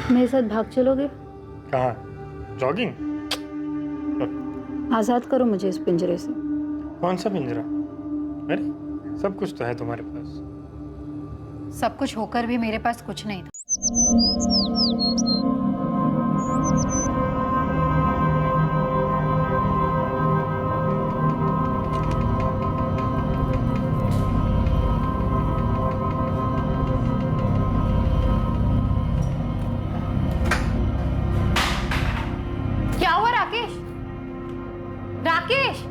मेरे साथ भाग चलोगे? कहाँ? जॉगिंग? आजाद करो मुझे इस पिंजरे से। कौन सा पिंजरा? अरे सब कुछ तो है तुम्हारे पास। सब कुछ होकर भी मेरे पास कुछ नहीं था। क्या हुआ राकेश? राकेश!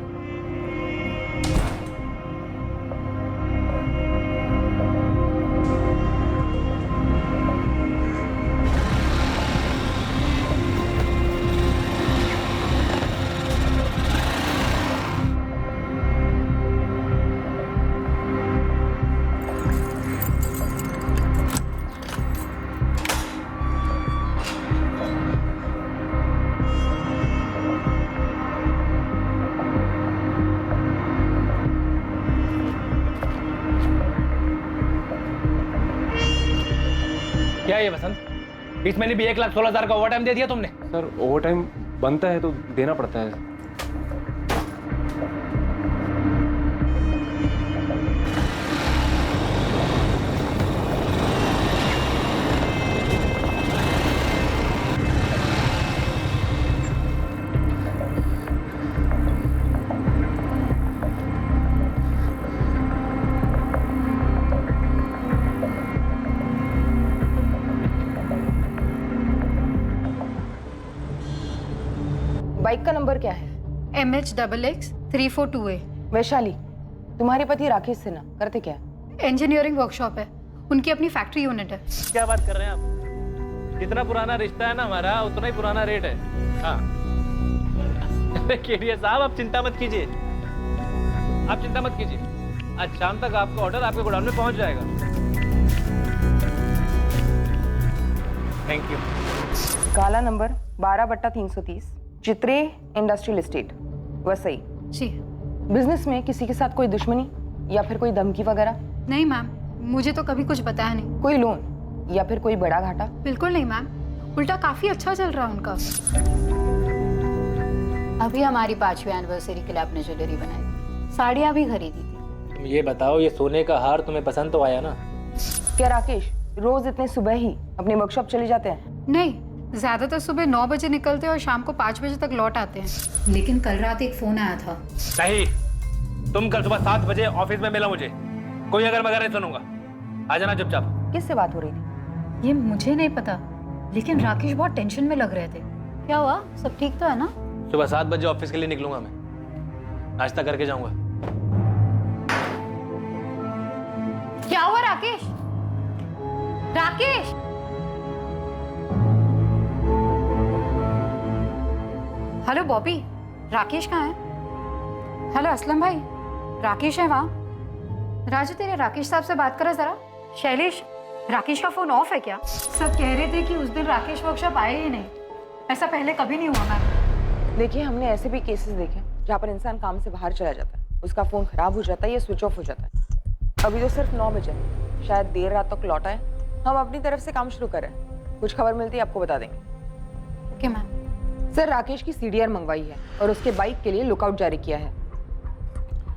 क्या ये वसंत, इस महीने भी 1,16,000 का ओवर टाइम दे दिया तुमने? सर ओवर टाइम बनता है तो देना पड़ता है। बाइक का नंबर क्या है? MH XX 342A। वैशाली, तुम्हारे पति राकेश सिन्हा करते क्या? इंजीनियरिंग वर्कशॉप है, उनकी अपनी फैक्ट्री यूनिट है। क्या बात कर रहे हैं आप? जितना पुराना रिश्ता है ना हमारा, उतना ही पुराना रेट है। हाँ केडिया साहब, आप चिंता मत कीजिए, आप चिंता मत कीजिए। आज शाम तक आपका ऑर्डर आपके गोडाउन में पहुंच जाएगा। Thank you. काला नंबर 12/330, चित्रे इंडस्ट्रियल एस्टेट, वसई। जी। बिजनेस में किसी के साथ कोई दुश्मनी या फिर कोई धमकी वगैरह? नहीं मैम, मुझे तो कभी कुछ बताया नहीं। कोई लोन या फिर कोई बड़ा घाटा? बिल्कुल नहीं मैम, उल्टा काफी अच्छा चल रहा है उनका। अभी हमारी 5वीं एनिवर्सरी के लिए आपने ज्वेलरी बनाई, साड़ियाँ भी खरीदी थी। तुम ये बताओ, ये सोने का हार तुम्हें पसंद तो आया ना? क्या राकेश रोज इतने सुबह ही अपने वर्कशॉप चले जाते हैं? नहीं, ज्यादातर सुबह 9 बजे निकलते हैं और शाम को 5 बजे तक लौट आते हैं। लेकिन कल रात एक फोन आया था। नहीं, तुम कल सुबह 7 बजे ऑफिस में मिलो मुझे। कोई अगर मगर नहीं सुनूंगा। आ जाना चुपचाप। किससे बात हो रही थी? ये मुझे नहीं पता, लेकिन राकेश बहुत टेंशन में लग रहे थे। क्या हुआ? सब ठीक तो है ना? सुबह 7 बजे ऑफिस के लिए निकलूंगा मैं, नाश्ता करके जाऊंगा। क्या हुआ राकेश? राकेश! हेलो बॉबी, राकेश कहाँ है? हेलो असलम भाई, राकेश है वहाँ? राजू, तेरे राकेश साहब से बात करा जरा। शैलेश, राकेश का फोन ऑफ है क्या? सब कह रहे थे कि उस दिन राकेश वर्कशॉप आए ही नहीं। ऐसा पहले कभी नहीं हुआ मैम। देखिए, हमने ऐसे भी केसेस देखे जहाँ पर इंसान काम से बाहर चला जाता है, उसका फोन खराब हो जाता है या स्विच ऑफ हो जाता है। अभी तो सिर्फ 9 बजे, शायद देर रात तक लौट आए। हम अपनी तरफ से काम शुरू करें, कुछ खबर मिलती है आपको बता देंगे। Okay ma'am. सर, राकेश की CDR मंगवाई है और उसके बाइक के लिए लुकआउट जारी किया है।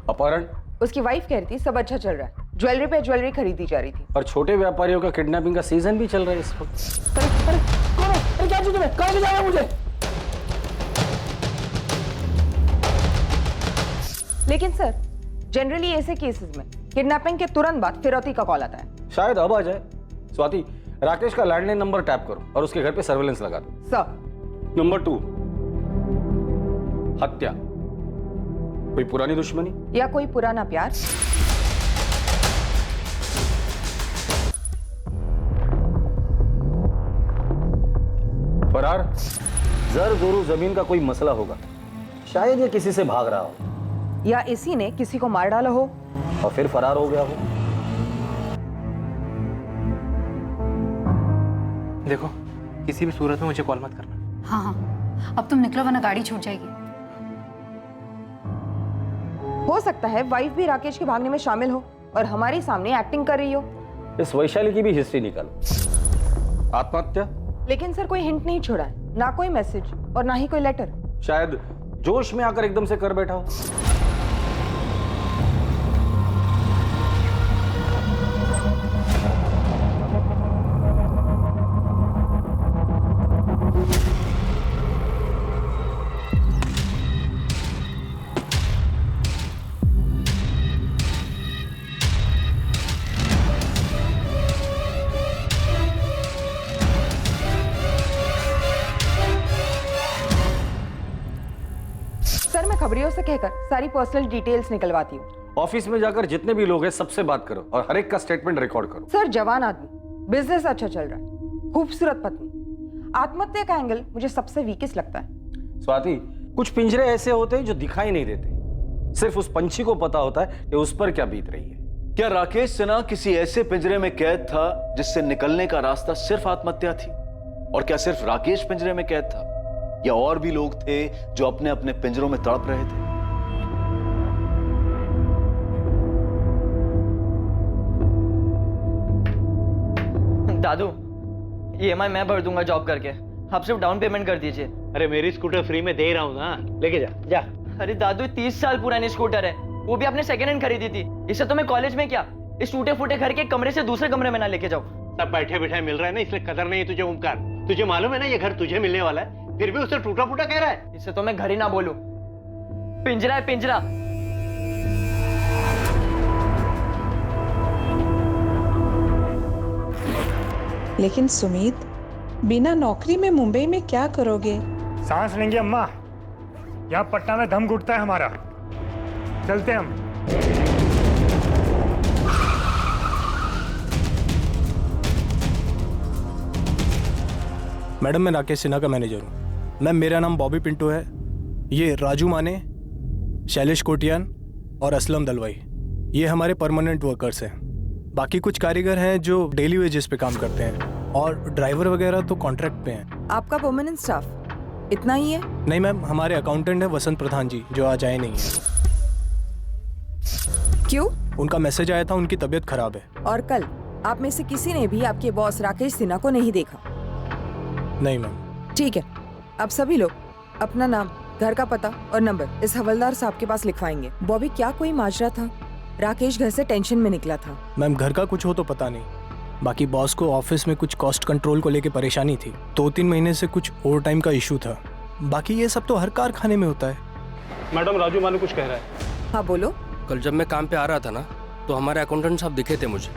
अपहरण उसकी वाइफ कह रही थी सब अच्छा चल रहा है, ज्वेलरी पे ज्वेलरी खरीदी जा रही थी। और छोटे व्यापारियों का किडनैपिंग का सीजन भी चल रहा है इस वक्त। क्या चीज है? कहाँ ले जाएगा मुझे? लेकिन सर, जनरली ऐसे केसेस में किडनैपिंग के तुरंत बाद फिरौती का कॉल आता है। शायद अब आ जाए। स्वाति, राकेश का लैंडलाइन नंबर टैप करो और उसके घर पे सर्वेलेंस लगा दो। सर। नंबर 2, हत्या। कोई पुरानी दुश्मनी या कोई पुराना प्यार? फरार। जर जोरू जमीन का कोई मसला होगा, शायद ये किसी से भाग रहा हो या इसी ने किसी को मार डाला हो और फिर फरार हो गया हो। देखो, किसी भी सूरत में मुझे कॉल मत करना। हाँ हाँ, अब तुम निकलो वरना गाड़ी छूट जाएगी। हो सकता है वाइफ भी राकेश के भागने में शामिल हो और हमारे सामने एक्टिंग कर रही हो। इस वैशाली की भी हिस्ट्री निकालो। आत्महत्या, लेकिन सर कोई हिंट नहीं छोड़ा है, ना कोई मैसेज और ना ही कोई लेटर। शायद जोश में आकर एकदम से कर बैठा हो। सर मैं खबरियों से कहकर सारी पर्सनल डिटेल्स निकलवाती हूँ। ऑफिस में जाकर जितने भी लोग हैं सबसे बात करो और हर एक का स्टेटमेंट रिकॉर्ड करो। सर जवान आदमी, बिजनेस अच्छा चल रहा है, खूबसूरत पत्नी, आत्महत्या का एंगल मुझे सबसे वीकेस्ट लगता है। स्वाति, कुछ पिंजरे ऐसे होते हैं जो दिखाई नहीं देते, सिर्फ उस पंछी को पता होता है कि उस पर क्या बीत रही है। क्या राकेश सिन्हा किसी ऐसे पिंजरे में कैद था जिससे निकलने का रास्ता सिर्फ आत्महत्या थी? और क्या सिर्फ राकेश पिंजरे में कैद था या और भी लोग थे जो अपने अपने पिंजरों में तड़प रहे थे? दादू, EMI मैं भर दूंगा जॉब करके, आप सिर्फ डाउन पेमेंट कर दीजिए। अरे मेरी स्कूटर फ्री में दे रहा हूँ ना, लेके जा जा। अरे दादू 30 साल पुरानी स्कूटर है, वो भी आपने सेकंड हैंड खरीदी थी। इससे तो मैं कॉलेज में क्या इस टूटे फूटे घर के कमरे से दूसरे कमरे में ना लेके जाऊँ। सब बैठे बैठे मिल रहा है ना, इसलिए कदर नहीं है तुझे। ओमकार, तुझे मालूम है ना ये घर तुझे मिलने वाला है, फिर भी उसे टूटा फूटा कह रहा है। इससे तो मैं घर ही ना बोलूं, पिंजरा है पिंजरा। लेकिन सुमित, बिना नौकरी में मुंबई में क्या करोगे? सांस लेंगे अम्मा, यहाँ पटना में दम घुटता है हमारा। चलते हम। मैडम, मैं राकेश सिन्हा का मैनेजर हूँ। मैम, मेरा नाम बॉबी पिंटू है। ये राजू माने, शैलेश कोटियान और असलम दलवाई, ये हमारे परमानेंट वर्कर्स हैं। बाकी कुछ कारीगर हैं जो डेली वेजेस पे काम करते हैं, और ड्राइवर वगैरह तो कॉन्ट्रैक्ट पे हैं। आपका परमानेंट स्टाफ इतना ही है? नहीं मैम, हमारे अकाउंटेंट है वसंत प्रधान जी, जो आज आए नहीं है। क्यों? उनका मैसेज आया था, उनकी तबीयत खराब है। और कल आप में से किसी ने भी आपके बॉस राकेश सिन्हा को नहीं देखा? नहीं मैम। ठीक है, अब सभी लोग अपना नाम, घर का पता और नंबर इस हवलदार साहब के पास लिखवाएंगे। बॉबी, क्या कोई माजरा था? राकेश घर से टेंशन में निकला था। मैम, घर का कुछ हो तो पता नहीं, बाकी बॉस को ऑफिस में कुछ कॉस्ट कंट्रोल को लेके परेशानी थी। 2-3 महीने से कुछ ओवर टाइम का इशू था। बाकी ये सब तो हर कारखाने में होता है। मैडम, राजू मानू कुछ कह रहा है। हाँ बोलो। कल जब मैं काम पे आ रहा था ना, तो हमारे अकाउंटेंट साहब दिखे थे मुझे।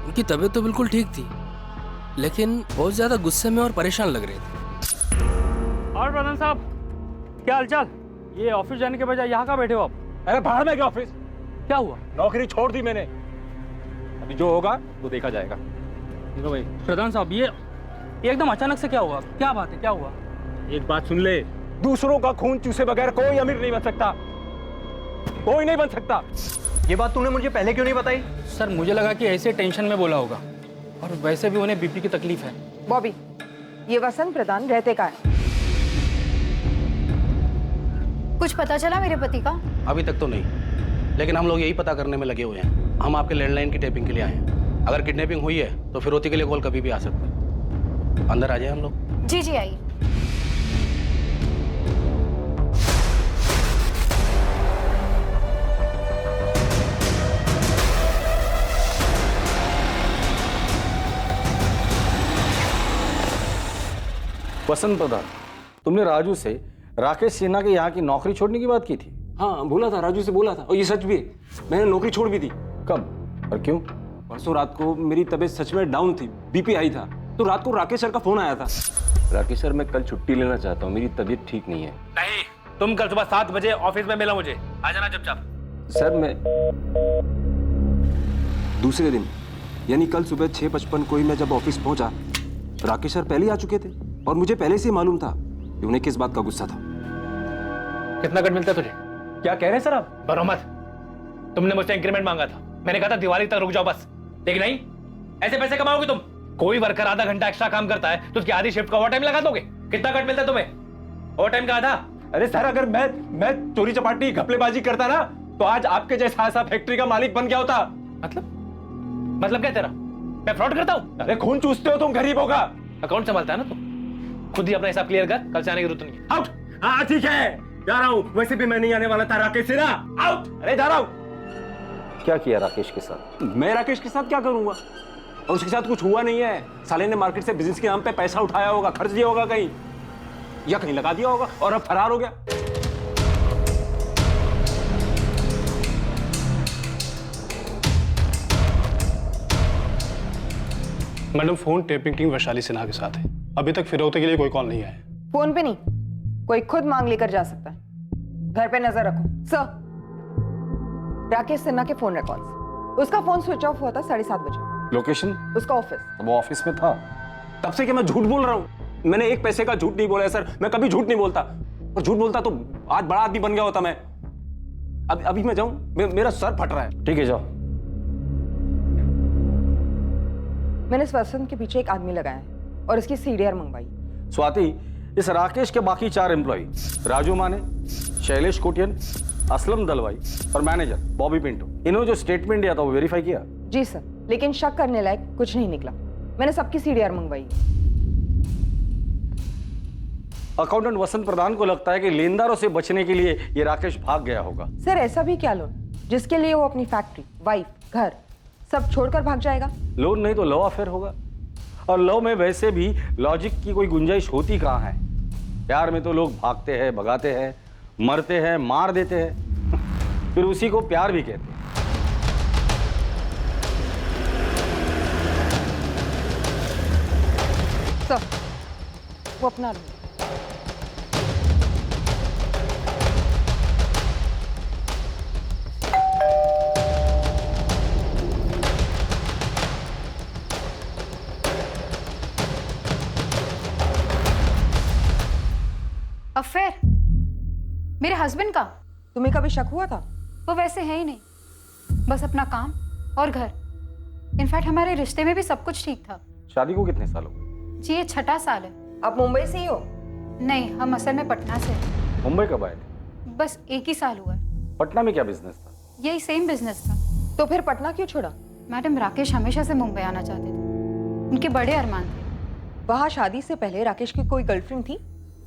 उनकी तबीयत तो बिल्कुल ठीक थी, लेकिन बहुत ज्यादा गुस्से में और परेशान लग रहे थे। और प्रधान साहब, क्या हालचाल? ये ऑफिस जाने के बजाय यहाँ का बैठे हो आप? अरे बाहर में क्या ऑफिस? क्या हुआ? नौकरी छोड़ दी मैंने, अभी जो होगा वो देखा जाएगा। देखो भाई प्रधान साहब, ये एकदम अचानक से क्या हुआ? क्या बात है, क्या हुआ? एक बात सुन ले, दूसरों का खून चूसे बगैर कोई अमीर नहीं बन सकता, कोई नहीं बन सकता। ये बात तूने मुझे पहले क्यों नहीं बताई? सर, मुझे लगा कि ऐसे टेंशन में बोला होगा, और वैसे भी उन्हें बीपी की तकलीफ है। बॉबी, ये वसंत प्रधान रहते का है? कुछ पता चला मेरे पति का? अभी तक तो नहीं, लेकिन हम लोग यही पता करने में लगे हुए हैं। हम आपके लैंडलाइन की टैपिंग के लिए आए हैं। अगर किडनैपिंग हुई है तो फिरौती के लिए कॉल कभी भी आ सकता है। अंदर आ जाए हम लोग। जी जी आइए। वसंत प्रधान, तुमने राजू से राकेश सिन्हा के यहाँ की नौकरी छोड़ने की बात की थी? हाँ बोला था, राजू से बोला था, और ये सच भी है, मैंने नौकरी छोड़ भी दी। कब और क्यों? परसों रात को मेरी तबीयत सच में डाउन थी, बीपी आई था, तो रात को राकेश सर का फोन आया था। राकेश सर, मैं कल छुट्टी लेना चाहता हूँ, मेरी तबीयत ठीक नहीं है। नहीं, तुम कल सुबह 7 बजे ऑफिस में मिलो मुझे, आ जाना चुपचाप। सर मैं दूसरे दिन यानी कल सुबह 6:55 को ही मैं जब ऑफिस पहुंचा, राकेश सर पहले ही आ चुके थे, और मुझे पहले से ही मालूम था कि उन्हें किस बात का गुस्सा था। कितना कट मिलता है तुझे? क्या कह रहे हैं सर आप? बरो मत, तुमने मुझसे इंक्रीमेंट मांगा था, मैंने कहा था दिवाली तक रुक जाओ बस, लेकिन नहीं, ऐसे पैसे कमाओगे तुम? कोई वर्कर आधा घंटा एक्स्ट्रा काम करता है तो उसकी आधी शिफ्ट का ओवर टाइम लगा दोगे? कितना कट मिलता है तुम्हें ओवर टाइम का आधा? अरे सर, अगर मैं चोरी चपाटी घपलेबाजी करता ना, तो आज आपके जैसा ऐसा फैक्ट्री का मालिक बन गया होता। मतलब क्या तेरा? मैं फ्रॉड करता हूँ? अरे खून चूसते हो तुम गरीबों का। अकाउंट संभालता है ना तुम? खुद ही अपना हिसाब क्लियर कर, कल से आने की जरूरत नहीं है। आउट। हाँ ठीक है, जा रहा हूँ। वैसे भी मैं नहीं आने वाला था राकेश से ना। आउट। अरे जा रहा हूँ। क्या किया राकेश के साथ? मैं राकेश के साथ क्या करूंगा? और उसके साथ कुछ हुआ नहीं है। साले ने मार्केट से बिजनेस के नाम पे पैसा उठाया होगा, खर्च दिया होगा कहीं, या कहीं लगा दिया होगा और अब फरार हो गया। Madam, phone tapping team Vaishali Sinha के साथ है। अभी तक फिरौते के लिए कोई कॉल नहीं आया। फोन पे नहीं, कोई खुद मांग लेकर जा सकता है। घर पे नजर रखो। सर, राकेश सिन्हा के फोन रिकॉर्ड्स। उसका फोन स्विच ऑफ हुआ था 7:30 बजे। लोकेशन? उसका ऑफिस। वो ऑफिस में था। तब से कि मैं झूठ बोल रहा हूँ? मैंने एक पैसे का झूठ नहीं बोला है सर। मैं कभी झूठ नहीं बोलता, और झूठ बोलता तो आज बड़ा आदमी बन गया होता मैं। अभी मैं जाऊं? मेरा सर फट रहा है। ठीक है, जाओ। मैंने इस वसंत के पीछे एक आदमी लगाया है और इसकी सीडीआर मंगवाई। स्वाति, इस राकेश के बाकी 4 एम्प्लॉय, राजू माने, शैलेश कोटियन, असलम दलवाई और मैनेजर बॉबी पिंटो, इन्होंने जो स्टेटमेंट दिया था वो वेरीफाई किया? जी सर, लेकिन शक करने लायक कुछ नहीं निकला। मैंने सबकी सीडीआर मंगवाई। अकाउंटेंट वसंत प्रधान को लगता है कि लेनदारों से बचने के लिए ये राकेश भाग गया होगा। सर, ऐसा भी क्या लोन जिसके लिए वो अपनी फैक्ट्री, वाइफ, घर सब छोड़कर भाग जाएगा? लोन नहीं तो लव अफेयर होगा, और लव में वैसे भी लॉजिक की कोई गुंजाइश होती कहाँ है। प्यार में तो लोग भागते हैं, भगाते हैं, मरते हैं, मार देते हैं, फिर उसी को प्यार भी कहते हैं। सर, वो अपना रूम। अफेयर मेरे हस्बैंड का? तुम्हें कभी शक हुआ था? वो वैसे है ही नहीं, बस अपना काम और घर। इनफैक्ट हमारे रिश्ते में भी सब कुछ ठीक था। शादी को कितने साल हो गए? जी, ये 6ठा साल है। आप मुंबई से ही हो? नहीं, हम असल में पटना से हैं। मुंबई कब आए थे? बस 1 ही साल हुआ है। पटना में क्या बिजनेस था? यही सेम बिजनेस था। तो फिर पटना क्यों छोड़ा? मैडम, राकेश हमेशा से मुंबई आना चाहते थे, उनके बड़े अरमान थे। वहाँ शादी से पहले राकेश की कोई गर्लफ्रेंड थी?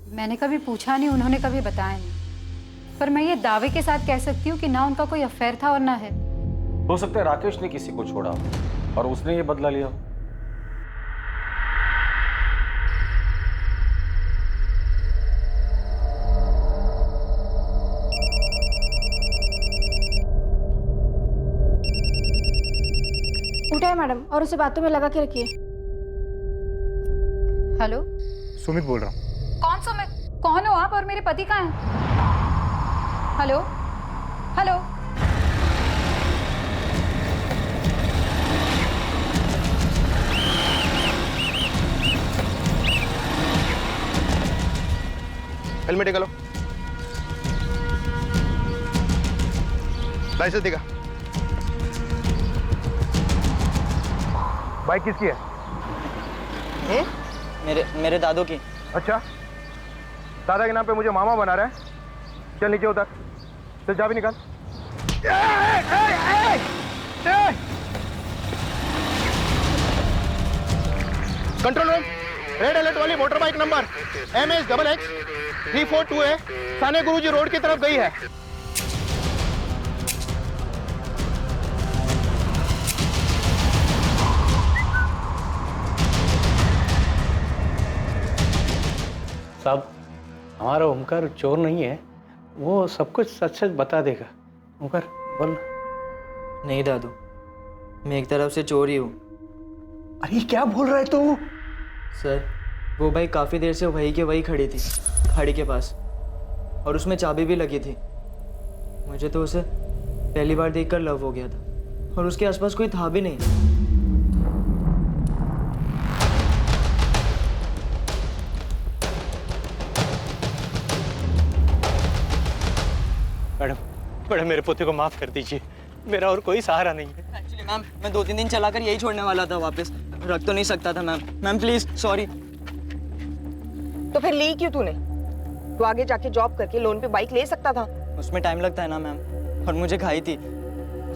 मैंने कभी पूछा नहीं, उन्होंने कभी बताया नहीं, पर मैं ये दावे के साथ कह सकती हूँ कि ना उनका कोई अफेयर था और ना है। हो सकता है राकेश ने किसी को छोड़ा और उसने ये बदला लिया। उठाए मैडम और उसे बातों में लगा के रखिए। हेलो, सुमित बोल रहा हूँ। कौन सुमित? कौन हो आप और मेरे पति कहाँ हैं? हेलो हेलो, हेलमेट निकालो, लाइसेंस दिखा। बाइक किसकी है? मेरे दादू की। अच्छा, दादा के नाम पे मुझे मामा बना रहा है। चल नीचे उतर, चल चाबी निकाल। कंट्रोल रूम, रेड अलर्ट वाली motor bike number MS XX 342 है, साने गुरुजी रोड की तरफ गई है। साहब, हमारा ओमकार चोर नहीं है, वो सब कुछ सच सच बता देगा। ओमकार बोल। नहीं दादू, मैं एक तरफ से चोर ही हूँ। अरे क्या बोल रहा है तू? सर, वो बाइक काफ़ी देर से वही के वही खड़ी थी, खाड़ी के पास, और उसमें चाबी भी लगी थी। मुझे तो उसे पहली बार देखकर लव हो गया था, और उसके आसपास कोई था भी नहीं। मैडम, मेरे पोते को माफ कर दीजिए, मेरा और कोई सहारा नहीं है। एक्चुअली मैम, मैं 2-3 दिन चलाकर यही छोड़ने वाला था, वापस रख तो नहीं सकता था मैम। Ma'am please, sorry. तो फिर ली क्यों तूने? तू आगे जाके जॉब करके लोन पे बाइक ले सकता था। उसमें टाइम लगता है ना मैम, और मुझे खाई थी।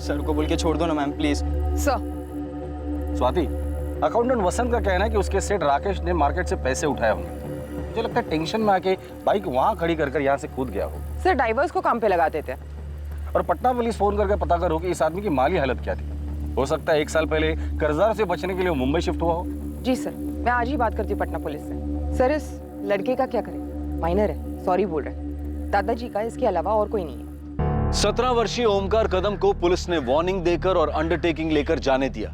सर को बोल के छोड़ दो ना ma'am, please. Sir, Swati, accountant Vasant का कहना है कि उसके सेठ राकेश ने मार्केट से पैसे उठाए होंगे। मुझे लगता है टेंशन में आके बाइक वहां खड़ी कर यहाँ से कूद गया हो। सर ड्राइवर्स को काम पे लगाते थे। और पटना पुलिस फोन करके पता करो कि इस आदमी की माली हालत क्या थी। हो सकता है 1 साल पहले कर्जदार से बचने के लिए वो मुंबई शिफ्ट हुआ हो। जी सर, मैं आज ही बात करती हूँ पटना पुलिस से। सर इस लड़के का क्या करें? माइनर है, सॉरी बोल रहे हैं। दादाजी का इसके अलावा और कोई नहीं है। 17 वर्षीय ओमकार कदम को पुलिस ने वार्निंग देकर और अंडरटेकिंग लेकर जाने दिया,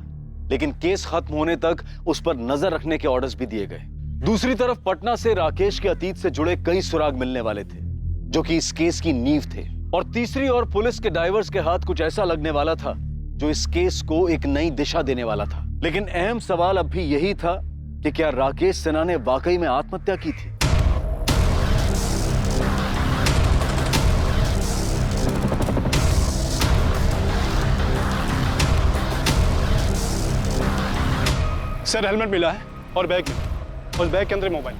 लेकिन केस खत्म होने तक उस पर नजर रखने के ऑर्डर्स भी दिए गए। दूसरी तरफ पटना से राकेश के अतीत से जुड़े कई सुराग मिलने वाले थे, जो कि इस केस की नींव थे। और तीसरी ओर पुलिस के डाइवर्स के हाथ कुछ ऐसा लगने वाला था जो इस केस को एक नई दिशा देने वाला था। लेकिन अहम सवाल अब भी यही था कि क्या राकेश सिन्हा ने वाकई में आत्महत्या की थी? सर हेलमेट मिला है और बैग मिला, उस बैग के अंदर मोबाइल।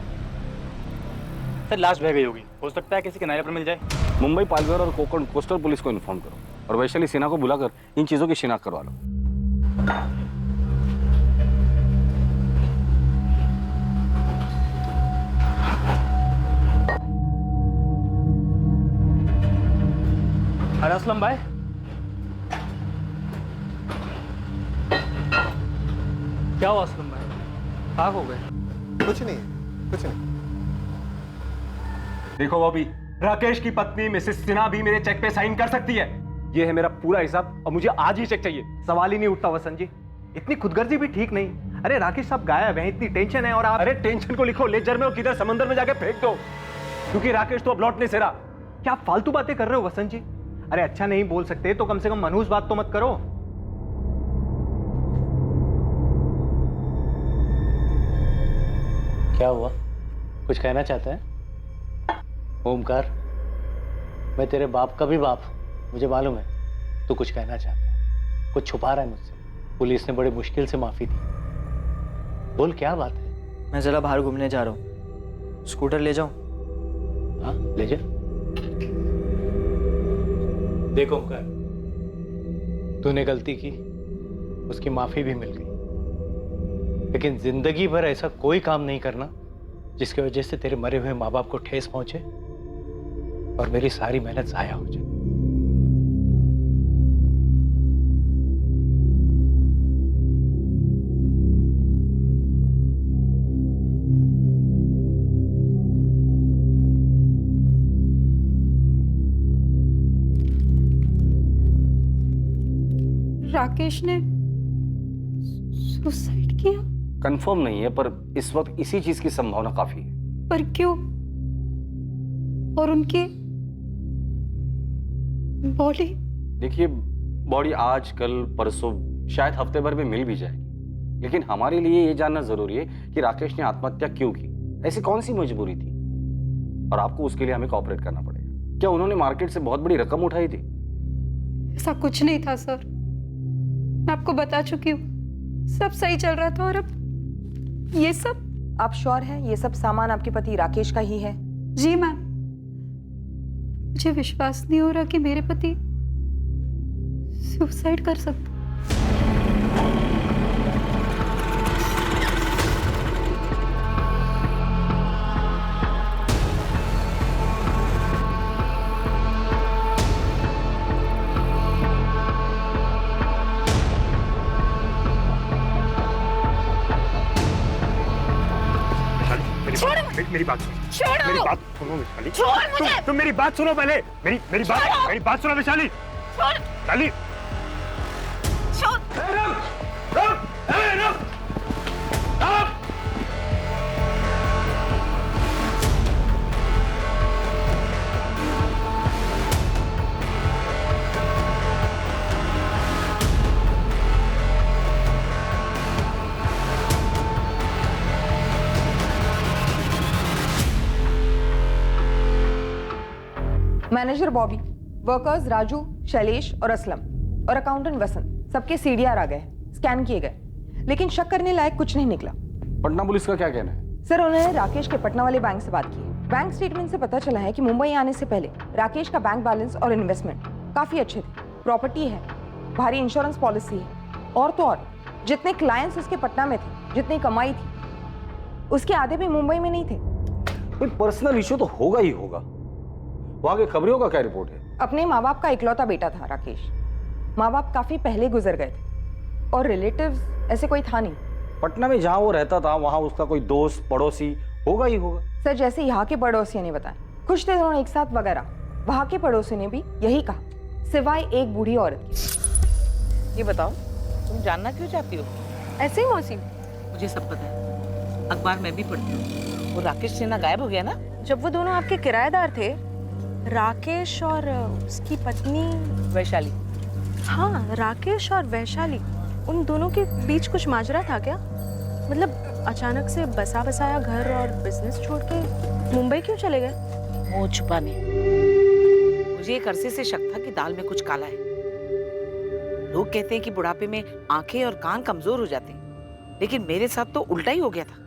सर लास्ट बैग गई होगी, हो सकता है किसी किनारे पर मिल जाए। मुंबई पालघर और कोकण कोस्टल पुलिस को इन्फॉर्म करो और वैशाली सिन्हा को बुलाकर इन चीजों की शिनाख्त करवा लो। अरे असलम भाई, क्या हुआ असलम भाई? खाक हो गए? कुछ नहीं, कुछ नहीं। देखो बॉबी, राकेश की पत्नी मिसेस सिन्हा भी मेरे चेक पे साइन कर सकती है। ये है मेरा पूरा हिसाब और मुझे आज ही चेक चाहिए। सवाल ही नहीं उठता वसंत जी, इतनी खुदगर्जी भी ठीक नहीं। अरे राकेश साहब गायब हैं, इतनी टेंशन है और आप। अरे टेंशन को लिखो लेजर में और किधर समंदर में जाके फेंक दो, क्योंकि राकेश तो अब लौट नहीं से रहा। क्या आप फालतू बातें कर रहे हो वसंत जी? अरे अच्छा नहीं बोल सकते तो कम से कम मनहूस बात तो मत करो। क्या हुआ, कुछ कहना चाहता है ओमकार? मैं तेरे बाप का भी बाप हूं, मुझे मालूम है तू कुछ कहना चाहता है, कुछ छुपा रहा है मुझसे। पुलिस ने बड़ी मुश्किल से माफी दी, बोल क्या बात है? मैं जरा बाहर घूमने जा रहा हूँ, स्कूटर ले जाऊं? हाँ ले जा। देखो ओमकार, तूने गलती की, उसकी माफी भी मिल गई, लेकिन जिंदगी भर ऐसा कोई काम नहीं करना जिसकी वजह से तेरे मरे हुए माँ बाप को ठेस पहुंचे और मेरी सारी मेहनत जाया हो जाए। राकेश ने सुसाइड किया? कंफर्म नहीं है, पर इस वक्त इसी चीज की संभावना काफी है। पर क्यों? और उनकी बॉडी? देखिए, बॉडी आज कल परसों शायद हफ्ते भर में मिल भी जाएगी, लेकिन हमारे लिए ये जानना जरूरी है कि राकेश ने आत्महत्या क्यों की, ऐसी कौन सी मजबूरी थी, और आपको उसके लिए हमें कोऑपरेट करना पड़ेगा। क्या उन्होंने मार्केट से बहुत बड़ी रकम उठाई थी? ऐसा कुछ नहीं था सर, मैं आपको बता चुकी हूँ, सब सही चल रहा था और अब ये सब। आप श्योर हैं ये सब सामान आपके पति राकेश का ही है? जी मैम, मुझे विश्वास नहीं हो रहा कि मेरे पति सुसाइड कर सकते। मेरी बात सुनो। छोड़ो। मेरी बात सुनो वैशाली। छोड़ मुझे। तुम मेरी बात सुनो पहले। मेरी बात सुनो वैशाली। छोड़। वैशाली। छोड़। मैनेजर बॉबी, वर्कर्स राजू, शैलेश और असलम और अकाउंटेंट वसंत, सबके सीडीआर आ गए, स्कैन किए गए, लेकिन शक करने लायक कुछ नहीं निकला। पटना पुलिस का क्या कहना है? सर, उन्होंने राकेश के पटना वाले बैंक से बात की है। बैंक स्टेटमेंट से पता चला है कि मुंबई आने से पहले राकेश का बैंक बैलेंस और इन्वेस्टमेंट काफी अच्छे थे, प्रॉपर्टी है, भारी इंश्योरेंस पॉलिसी है, और तो और जितने क्लाइंट्स उसके पटना में थे, जितनी कमाई थी, उसके आधे भी मुंबई में नहीं थे। कोई पर्सनल इशू तो होगा ही होगा। वहां के खबरियों का क्या रिपोर्ट है? अपने माँ बाप का इकलौता बेटा था राकेश। माँ बाप काफी पहले गुजर गए थे और रिलेटिव्स ऐसे कोई था नहीं। पटना में जहां वो रहता था वहां उसका कोई दोस्त पड़ोसी होगा ही होगा। सर जैसे यहाँ के पड़ोसियों ने बताया, कुछ थे दोनों एक साथ वगैरह, वहां के पड़ोसियों ने भी यही कहा, सिवाय एक बूढ़ी औरत की। ये बताओ, तुम जानना क्यों चाहती हो? ऐसे ही मौसी, मुझे सब पता है, अखबार मैं भी पढ़ती हूँ। वो राकेश सिन्हा गायब हो गया ना? जब वो दोनों आपके किराएदार थे, राकेश और उसकी पत्नी वैशाली। हाँ, राकेश और वैशाली, उन दोनों के बीच कुछ माजरा था क्या? मतलब अचानक से बसा बसाया घर और बिजनेस छोड़ के मुंबई क्यों चले गए? मुंह छुपाने। मुझे एक अरसे से शक था कि दाल में कुछ काला है। लोग कहते हैं कि बुढ़ापे में आंखें और कान कमजोर हो जाते हैं, लेकिन मेरे साथ तो उल्टा ही हो गया था।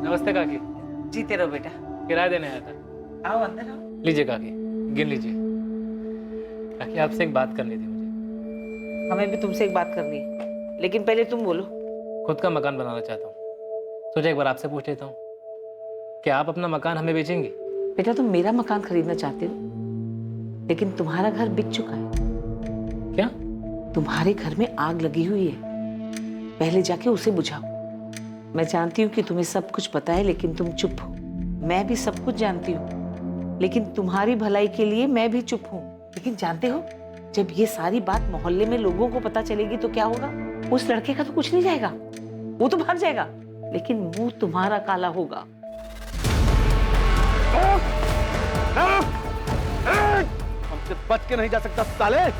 नमस्ते काकी। जीते रहो बेटा। किराया देने आया था। आओ अंदर आओ। लीजिए काकी, गिन लीजिए। काकी आपसे एक बात करनी थी मुझे। हमें भी तुमसे एक बात करनी है, लेकिन पहले तुम बोलो। खुद का मकान बनाना चाहता हूँ, सोचा एक बार आपसे पूछ लेता हूँ, क्या आप अपना मकान हमें बेचेंगी? बेटा तुम मेरा मकान खरीदना चाहते हो, लेकिन तुम्हारा घर बिक चुका है। क्या? तुम्हारे घर में आग लगी हुई है, पहले जाके उसे बुझाओ। मैं जानती हूँ कि तुम्हें सब कुछ पता है, लेकिन तुम चुप हो। मैं भी सब कुछ जानती हूँ, लेकिन तुम्हारी भलाई के लिए मैं भी चुप हूँ। लेकिन जानते हो, जब ये सारी बात मोहल्ले में लोगों को पता चलेगी तो क्या होगा? उस लड़के का तो कुछ नहीं जाएगा, वो तो भाग जाएगा, लेकिन मुंह तुम्हारा काला होगा। हमसे बच के नहीं जा सकता साले।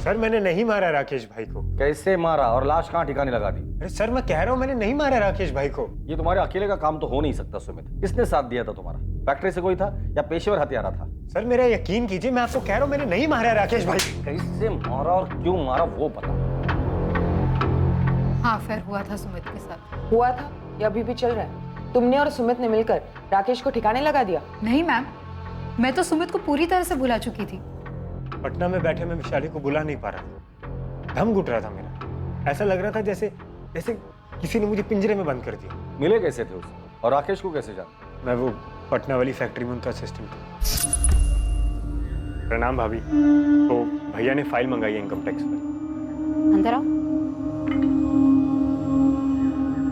सर मैंने नहीं मारा राकेश भाई को। कैसे मारा और लाश कहाँ ठिकाने लगा दी? अरे सर मैं कह रहा हूँ मैंने नहीं मारा राकेश भाई को। ये तुम्हारे अकेले का काम तो हो नहीं सकता सुमित। किसने साथ दिया था तुम्हारा? फैक्ट्री से कोई था या पेशेवर हत्यारा था? सर मेरा यकीन कीजिए, मैं आपको कह रहा हूँ मैंने नहीं मारा राकेश भाई। कैसे मारा और क्यों मारा वो बता। हाँ, अफेयर हुआ था सुमित के साथ। हुआ था या अभी भी चल रहा है? तुमने और सुमित ने मिलकर राकेश को ठिकाने लगा दिया? नहीं मैम, मैं तो सुमित को पूरी तरह से भुला चुकी थी। पटना में बैठे मैं वैशाली को बुला नहीं पा रहा था, दम घुट रहा था मेरा। ऐसा लग रहा था जैसे जैसे किसी ने मुझे पिंजरे में बंद कर दिया। मिले कैसे थे उसे और राकेश को कैसे जाना? मैं वो पटना वाली फैक्ट्री में उनका असिस्टेंट था। प्रणाम भाभी। तो भैया ने फाइल मंगाई है इनकम टैक्स पर। अंदर आओ।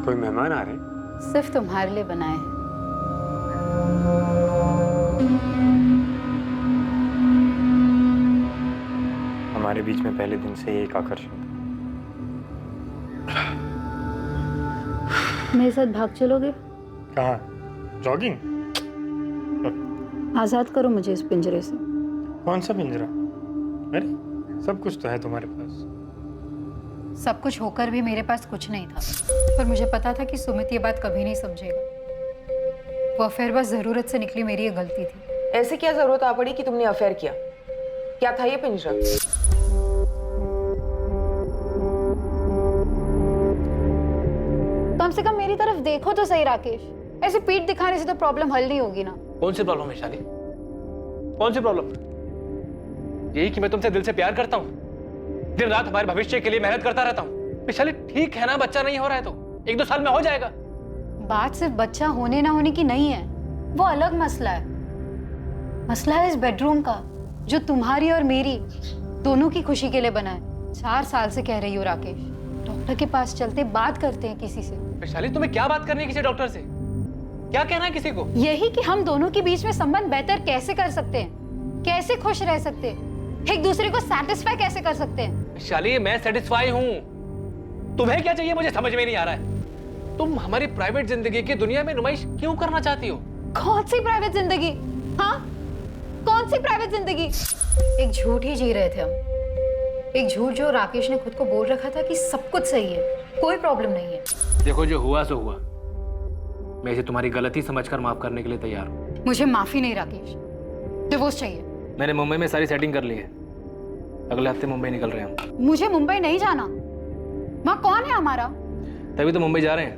कोई मेहमान आ रहे हैं? सिर्फ तुम्हारे लिए बनाए हैं। हमारे बीच में पहले दिन से एक आकर्षण था। मेरे साथ भाग चलोगे? कहाँ? जॉगिंग? आजाद करो मुझे इस पिंजरे से। कौन सा पिंजरा? अरे सब कुछ तो है तुम्हारे पास। सब कुछ होकर भी मेरे पास कुछ नहीं था, पर मुझे पता था कि सुमित ये बात कभी नहीं समझेगा। वो अफेयर बस जरूरत से निकली, मेरी ये गलती थी। ऐसे क्या जरूरत आ पड़ी कि तुमने अफेयर किया? क्या था ये पिंजरा? कम से कम मेरी तरफ देखो तो सही राकेश। ऐसे पीठ दिखाने से तो प्रॉब्लम हल नहीं होगी ना। कौन सी प्रॉब्लम है शाली? कौन सी प्रॉब्लम? यही कि मैं तुमसे दिल से प्यार करता हूँ, दिन रात हमारे भविष्य के लिए मेहनत करता रहता हूँ। वैशाली ठीक है ना, बच्चा नहीं हो रहा है तो 1-2 साल में हो जाएगा। बात सिर्फ बच्चा होने ना होने की नहीं है, वो अलग मसला है। मसला है इस बेडरूम का, जो तुम्हारी और मेरी दोनों की खुशी के लिए बना है। 4 साल से कह रही हो राकेश, डॉक्टर के पास चलते बात करते हैं किसी से। वैशाली तुम्हें क्या बात करनी है किसी डॉक्टर से? क्या कहना है किसी को? यही कि हम दोनों के बीच में संबंध बेहतर कैसे कर सकते हैं, कैसे खुश रह सकते हैं, एक दूसरे को सैटिस्फाई कैसे कर सकते हैं। वैशाली मैं सेटिस्फाई हूँ, तुम्हें क्या चाहिए मुझे समझ में नहीं आ रहा है। तुम हमारी प्राइवेट जिंदगी की दुनिया में नुमाइश क्यों करना चाहती हो? कौन सी प्राइवेट जिंदगी? हाँ, कौन सी प्राइवेट जिंदगी? एक झूठ ही जी रहे थे हम, एक झूठ जो राकेश ने खुद को बोल रखा था कि सब कुछ सही है, कोई प्रॉब्लम नहीं है। देखो जो हुआ सो हुआ, मैं इसे तुम्हारी गलती समझकर माफ करने के लिए तैयार हूँ। मुझे माफी नहीं राकेश, डिवोर्स चाहिए। मैंने मुंबई में सारी सेटिंग कर ली है, अगले हफ्ते मुंबई निकल रहे हैं हम। मुझे मुंबई नहीं जाना। वहाँ कौन है हमारा? तभी तो मुंबई जा रहे हैं,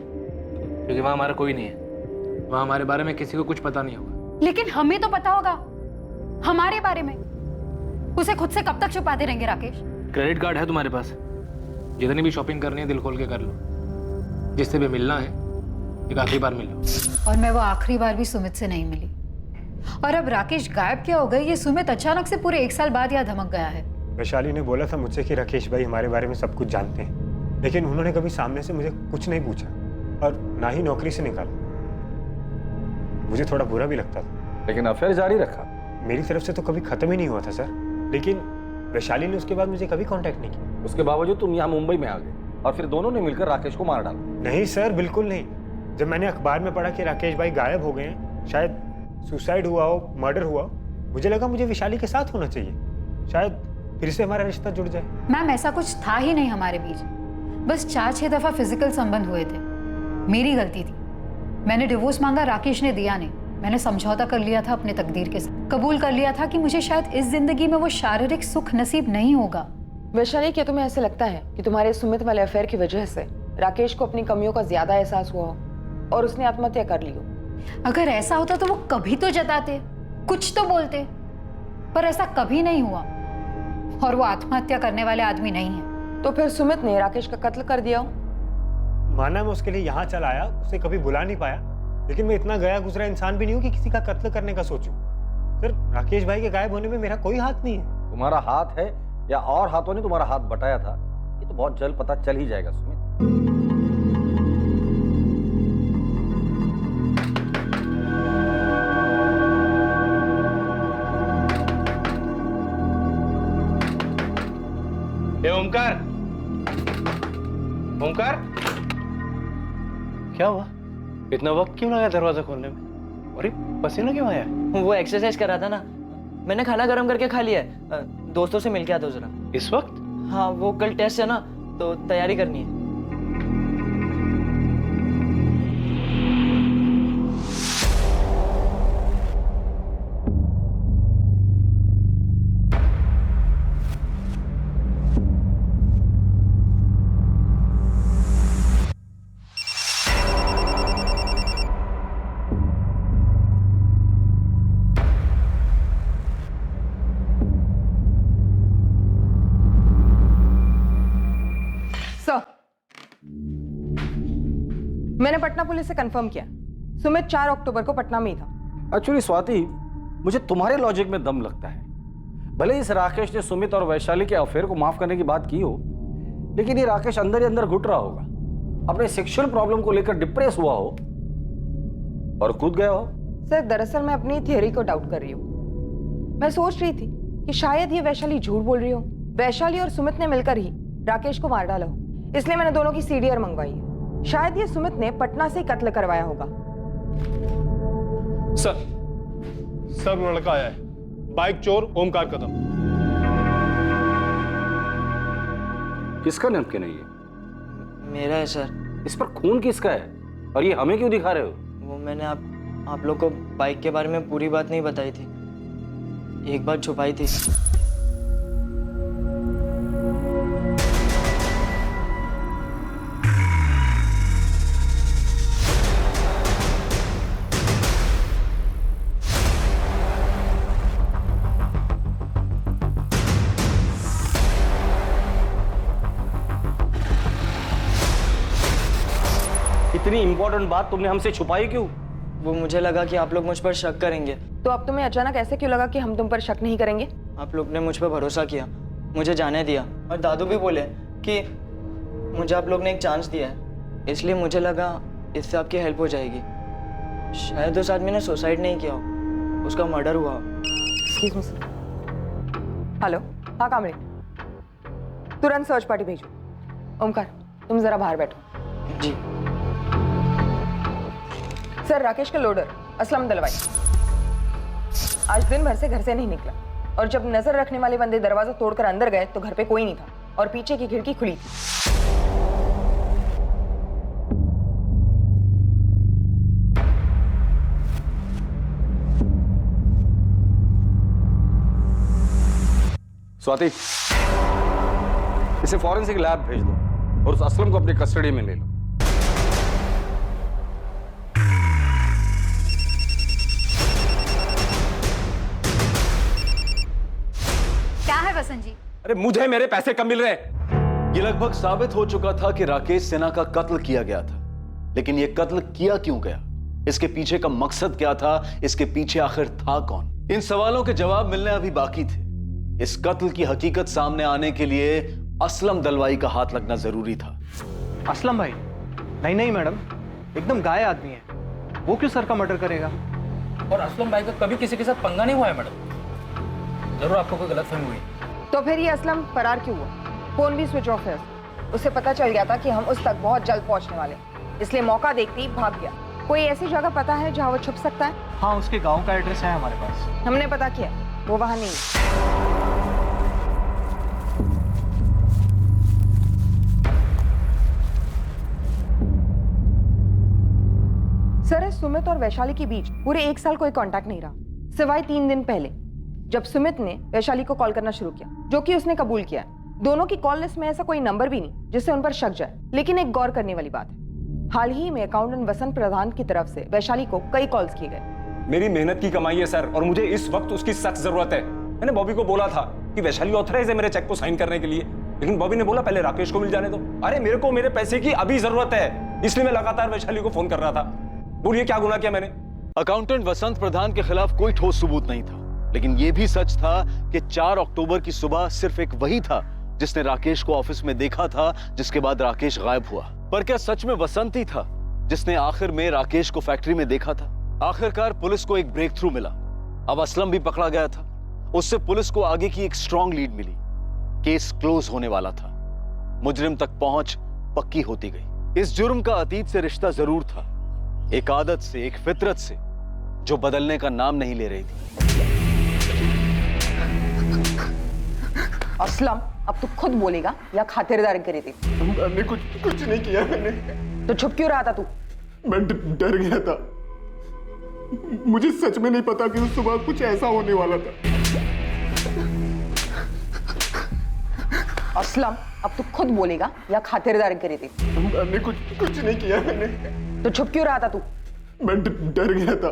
क्योंकि वहाँ हमारा कोई नहीं है। वहाँ हमारे बारे में किसी को कुछ पता नहीं होगा। लेकिन हमें तो पता होगा हमारे बारे में। उसे खुद से कब तक छुपाते रहेंगे राकेश? क्रेडिट कार्ड है तुम्हारे पास, जितनी भी शॉपिंग करनी है दिल खोल के कर लो। जिससे भी मिलना है एक आखिरी बार मिल लो। और मैं वो आखिरी बार भी सुमित से नहीं मिली। और अब राकेश गायब क्या हो गए, ये सुमित अचानक से पूरे 1 साल बाद यहाँ धमक गया है। वैशाली ने बोला था मुझसे कि राकेश भाई हमारे बारे में सब कुछ जानते हैं, लेकिन उन्होंने कभी सामने से मुझे कुछ नहीं पूछा और ना ही नौकरी से निकाला। मुझे थोड़ा बुरा भी लगता था, लेकिन अफेयर जारी रखा। मेरी तरफ से तो कभी खत्म ही नहीं हुआ था सर, लेकिन वैशाली ने उसके बाद मुझे कभी कांटेक्ट नहीं किया। उसके बावजूद तुम यहाँ मुंबई में आ गए और फिर दोनों ने मिलकर राकेश को मार डाला। नहीं सर, बिल्कुल नहीं। जब मैंने अखबार में पढ़ा कि राकेश भाई गायब हो गए हैं, शायद सुसाइड हुआ हो, मर्डर हुआ, मुझे लगा मुझे वैशाली के साथ होना चाहिए, शायद फिर से हमारा रिश्ता जुड़ जाए। मैम ऐसा कुछ था ही नहीं हमारे बीच, बस 4-6 दफा फिजिकल संबंध हुए थे। मेरी गलती थी, मैंने डिवोर्स मांगा, राकेश ने दिया नहीं। मैंने समझौता कर लिया था अपने तकदीर के साथ, कबूल कर लिया था कि मुझे शायद इस जिंदगी में वो शारीरिक सुख नसीब नहीं होगा। वैशाली, क्या तुम्हें ऐसा लगता है कि तुम्हारे सुमित वाले अफेयर की वजह से राकेश को अपनी कमियों का ज्यादा एहसास हुआ और उसने आत्महत्या कर ली हो? अगर ऐसा होता तो वो कभी तो जताते, कुछ तो बोलते, पर ऐसा कभी नहीं हुआ। और वो आत्महत्या करने वाले आदमी नहीं है। तो फिर सुमित ने राकेश का कत्ल कर दिया हो? माना मैं उसके लिए यहाँ चला आया, उसे कभी बुला नहीं पाया, लेकिन मैं इतना गया गुजरा इंसान भी नहीं हूँ कि किसी का कत्ल करने का सोचूं। सर, राकेश भाई के गायब होने में मेरा कोई हाथ नहीं है। तुम्हारा हाथ है या और हाथों ने तुम्हारा हाथ बटाया था, ये तो बहुत जल्द पता चल ही जाएगा सुमित। ओमकार, ओमकार, क्या हुआ? इतना वक्त क्यों लगा दरवाजा खोलने में? अरे पसीना क्यों आया? वो एक्सरसाइज कर रहा था ना, मैंने खाना गर्म करके खा लिया है। दोस्तों से मिल के आता हूँ जरा। इस वक्त? हाँ, वो कल टेस्ट है ना, तो तैयारी करनी है। मैंने पटना पुलिस से कंफर्म किया, सुमित 4 अक्टूबर को पटना में ही था। एक्चुअली स्वाति, मुझे तुम्हारे लॉजिक में दम लगता है। भले इस राकेश ने सुमित और वैशाली के अफेयर को माफ करने की बात की हो, लेकिन ये राकेश अंदर ही अंदर घुट रहा होगा, अपने सेक्सुअल प्रॉब्लम को लेकर डिप्रेस हुआ हो और कूद गया हो। सर, दरअसल मैं अपनी थियरी को डाउट कर रही हूँ। मैं सोच रही थी कि शायद ये वैशाली झूठ बोल रही हो, वैशाली और सुमित ने मिलकर ही राकेश को मार डाला हो, इसलिए मैंने दोनों की सीडीआर मंगवाई है। शायद ये सुमित ने पटना से कत्ल करवाया होगा। सर वो लड़का आया है, बाइक चोर ओमकार कदम। किसका नैपकिन है ये? मेरा है सर। इस पर खून किसका है और ये हमें क्यों दिखा रहे हो? वो मैंने आप लोग को बाइक के बारे में पूरी बात नहीं बताई थी, एक बात छुपाई थी। इतनी इंपॉर्टेंट बात तुमने हमसे छुपाई क्यों? वो मुझे लगा कि आप लोग मुझ पर शक करेंगे। तो अब तुम्हें अचानक ऐसे क्यों लगा कि हम तुम पर शक नहीं करेंगे? आप लोग ने मुझ पर भरोसा किया, मुझे जाने दिया, और दादू भी बोले कि मुझे आप लोग ने एक चांस दिया है, इसलिए मुझे लगा इससे आपकी हेल्प हो जाएगी। शायद उस आदमी ने सुसाइड नहीं किया हो, उसका मर्डर हुआ। Excuse me sir. हेलो, हाँ कामड़ी, तुरंत सर्च पार्टी भेजो। ओमकार, तुम जरा बाहर बैठो। जी सर, राकेश का लोडर असलम दलवाई आज दिन भर से घर से नहीं निकला, और जब नजर रखने वाले बंदे दरवाजा तोड़कर अंदर गए तो घर पे कोई नहीं था और पीछे की खिड़की खुली थी। स्वाति, इसे फॉरेंसिक लैब भेज दो और उस असलम को अपनी कस्टडी में ले लो। क्या है वसंत जी? अरे मुझे मेरे पैसे कब मिल रहे हैं? ये लगभग साबित हो चुका था कि राकेश सिन्हा का कत्ल किया गया था, लेकिन ये कत्ल किया क्यों गया, इसके पीछे का मकसद क्या था, इसके पीछे आखिर था कौन? इन सवालों के जवाब मिलने अभी बाकी थे। इस कत्ल की हकीकत सामने आने के लिए असलम दलवाई का हाथ लगना जरूरी था। असलम भाई? नहीं नहीं मैडम, एकदम गाय आदमी है, वो क्यों सर का मर्डर करेगा? और असलम भाई का कभी किसी के साथ पंगा नहीं हुआ है मैडम, जरूर आपको कोई गलतफहमी हुई। तो फिर ये असलम फरार क्यों हुआ? फोन भी स्विच ऑफ है। उसे पता चल गया था कि हम उस तक बहुत जल्द पहुंचने वाले, इसलिए मौका देखते ही भाग गया। कोई ऐसी जगह पता है जहां वो छुप सकता है? हाँ, उसके गांव का एड्रेस है हमारे पास। हमने पता किया, वो वहां नहीं है। सर, सुमित और वैशाली के बीच पूरे 1 साल कोई कांटेक्ट नहीं रहा, सिवाय 3 दिन पहले जब सुमित ने वैशाली को कॉल करना शुरू किया, जो कि उसने कबूल किया। दोनों की कॉल लिस्ट में ऐसा कोई नंबर भी नहीं जिससे उन पर शक जाए। लेकिन एक गौर करने वाली बात है, हाल ही में अकाउंटेंट वसंत प्रधान की तरफ से वैशाली को कई कॉल्स किए गए। मेरी मेहनत की कमाई है सर, और मुझे इस वक्त उसकी सख्त जरूरत है। मैंने बॉबी को बोला था कि वैशाली ऑथराइज है मेरे चेक को साइन करने के लिए, लेकिन बॉबी ने बोला पहले राकेश को मिल जाने दो। अरे मेरे को मेरे पैसे की अभी जरूरत है, इसलिए मैं लगातार वैशाली को फोन कर रहा था। बोलिए क्या गुनाह किया मैंने? अकाउंटेंट वसंत प्रधान के खिलाफ कोई ठोस सबूत नहीं था, लेकिन यह भी सच था कि 4 अक्टूबर की सुबह सिर्फ एक वही था जिसने राकेश को ऑफिस में देखा था, जिसके बाद राकेश गायब हुआ। पर क्या सच में वसंत ही था जिसने आखिर में राकेश को फैक्ट्री में देखा था? आखिरकार पुलिस को एक ब्रेक थ्रू मिला, अब असलम भी पकड़ा गया था। उससे पुलिस को आगे की एक स्ट्रॉन्ग लीड मिली, केस क्लोज होने वाला था, मुजरिम तक पहुंच पक्की होती गई। इस जुर्म का अतीत से रिश्ता जरूर था, एक आदत से, एक फितरत से, जो बदलने का नाम नहीं ले रही थी। असलम, अब तू खुद बोलेगा या खातिरदारी करी थी? मैंने कुछ नहीं किया। मैंने तो छुप क्यों रहा था तू? मैं डर गया था, मुझे सच में नहीं पता कि उस सुबह कुछ ऐसा होने वाला था। असलम, अब तू खुद बोलेगा या खातिरदारी करी थी? मैंने कुछ नहीं किया। मैंने तो छुप क्यों रहा था तू? मैं डर गया था,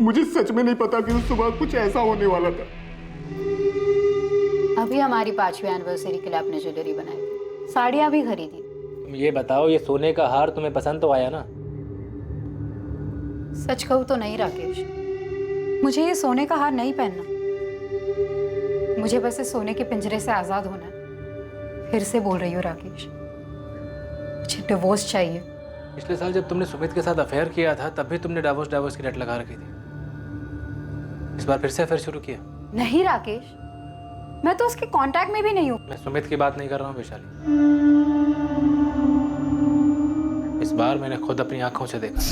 मुझे सच में नहीं पता कि उस सुबह कुछ ऐसा होने वाला था। अभी हमारी 5वीं एनिवर्सरी के लिए आपने ज्वेलरी बनाई थी, साड़ियाँ भी खरीदी। तुम ये बताओ, ये सोने का हार तुम्हें पसंद तो आया ना? सच कहूँ तो नहीं राकेश, मुझे ये सोने का हार नहीं पहनना। मुझे बस इस सोने के पिंजरे से आजाद होना है। फिर से बोल रही हो राकेश, मुझे डिवोर्स चाहिए। पिछले साल जब तुमने सुमित के साथ अफेयर किया था, तब भी तुमने डिवोर्स की रट लगा रखी थी। इस बार फिर से अफेयर शुरू किया? नहीं राकेश, मैं तो उसके कांटेक्ट में भी नहीं हूँ। मैं सुमित की बात नहीं कर रहा हूँ वैशाली, इस बार मैंने खुद अपनी आंखों से देखा।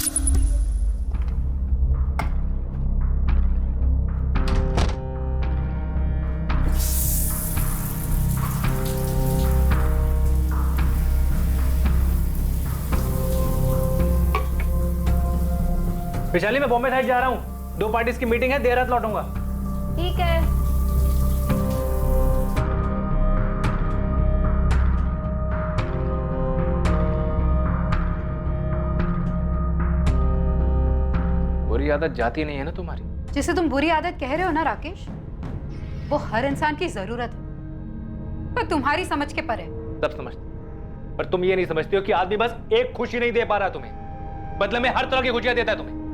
वैशाली, मैं बॉम्बे साइड जा रहा हूँ, 2 पार्टीज की मीटिंग है, देर रात लौटूंगा। ठीक है। बुरी आदत जाती नहीं है ना तुम्हारी? जिसे तुम बुरी आदत कह रहे हो ना राकेश, वो हर इंसान की जरूरत है, पर तुम्हारी समझ के परे। सब समझते, पर तुम ये नहीं समझते हो कि आदमी बस एक खुशी नहीं दे पा रहा तुम्हें, बदले में हर तरह की खुशियां देता है तुम्हें।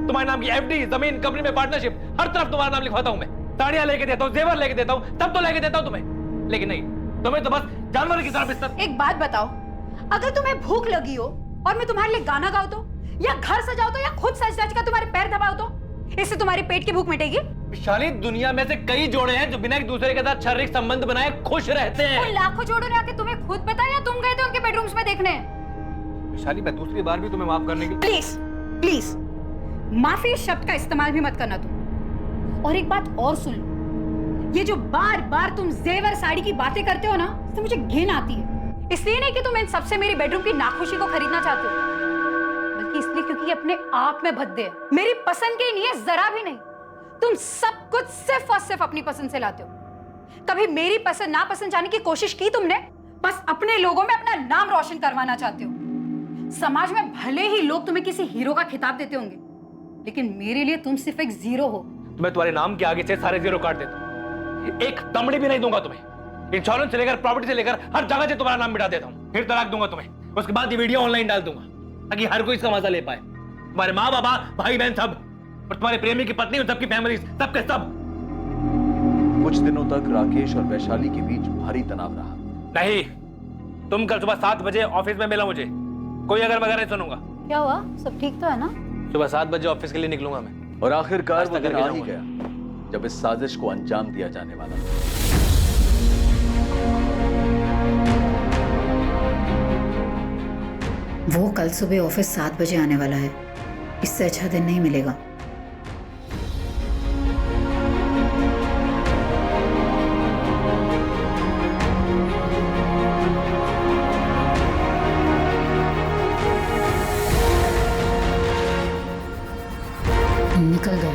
तुम्हारे नाम की एफडी, जमीन, कंपनी में पार्टनरशिप, हर तरफ तुम्हारा नाम लिखवाता हूं मैं। साड़ियां लेके देता हूं, जेवर लेके देता हूं, सब तो लेके देता हूं तुम्हें, लेकिन नहीं, तुम्हें तो बस जानवर की तरह बिस्तर। एक बात बताओ, अगर तुम्हें भूख लगी हो और मैं तुम्हारे लिए गाना गाऊं तो, या घर सजाओ तो, या खुद सज सज कर तुम्हारे पैर दबाओ तो, इससे तुम्हारे पेट की भूख मिटेगी? विशाली, दुनिया में से कई जोड़े हैं जो बिना एक दूसरे के साथ शारीरिक संबंध बनाए खुश रहते हैं। उन लाखों जोड़ों ने आके तुम्हें खुद बताया या तुम गए थे उनके बेडरूम्स में देखने? विशाली, मैं दूसरी बार भी तुम्हें माफ करने की। प्लीज प्लीज, माफी शब्द का इस्तेमाल भी मत करना तुम। और एक बात और सुन लो, ये जो बार बार तुम जेवर साड़ी की बातें करते हो ना, इससे मुझे घिन आती है। इसलिए नहीं कि तुम इन सबसे मेरी बेडरूम की नाखुशी को खरीदना चाहते हो, बल्कि इसलिए क्योंकि ये अपने आप में भद्दे है, मेरी पसंद के नहीं है, जरा भी नहीं। तुम सब कुछ सिर्फ और सिर्फ अपनी पसंद से लाते हो। कभी मेरी पसंद नापसंद जाने की कोशिश की तुमने? बस अपने लोगों में अपना नाम रोशन करवाना चाहते हो। समाज में भले ही लोग तुम्हें किसी हीरो का खिताब देते होंगे, लेकिन मेरे लिए तुम सिर्फ एक जीरो हो। मैं तुम्हारे नाम के आगे से सारे जीरो काट देता हूं। एक तमड़ी भी नहीं दूंगा तुम्हें। इंश्योरेंस से लेकर प्रॉपर्टी से लेकर हर जगह से तुम्हारा नाम मिटा देता हूं। फिर तलाक दूंगा तुम्हें। उसके बाद ये वीडियो ऑनलाइन डाल दूंगा ताकि हर कोई इसका मजा ले पाए। तुम्हारे माँ बाबा, भाई बहन सब, और तुम्हारे प्रेमी की पत्नी, सबकी फैमिली, सबके सब। कुछ दिनों तक राकेश और वैशाली के बीच भारी तनाव रहा। नहीं, तुम कल सुबह 7 बजे ऑफिस में मिलो मुझे। कोई अगर मगर नहीं सुनूंगा। क्या हुआ? सब ठीक तो है ना? सुबह 7 बजे ऑफिस के लिए निकलूंगा मैं। और आखिरकार वो दिन आ ही गया जब इस साजिश को अंजाम दिया जाने वाला था। वो कल सुबह ऑफिस 7 बजे आने वाला है। इससे अच्छा दिन नहीं मिलेगा। निकल गया।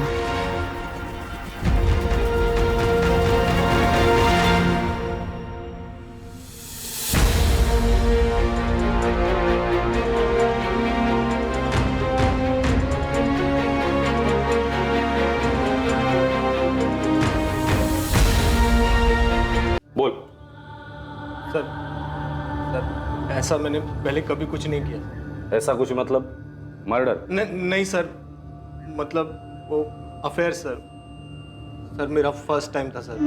बोल। सर ऐसा मैंने पहले कभी कुछ नहीं किया। ऐसा कुछ मतलब मर्डर? नहीं सर, मतलब वो अफेयर सर। सर मेरा फर्स्ट टाइम था सर।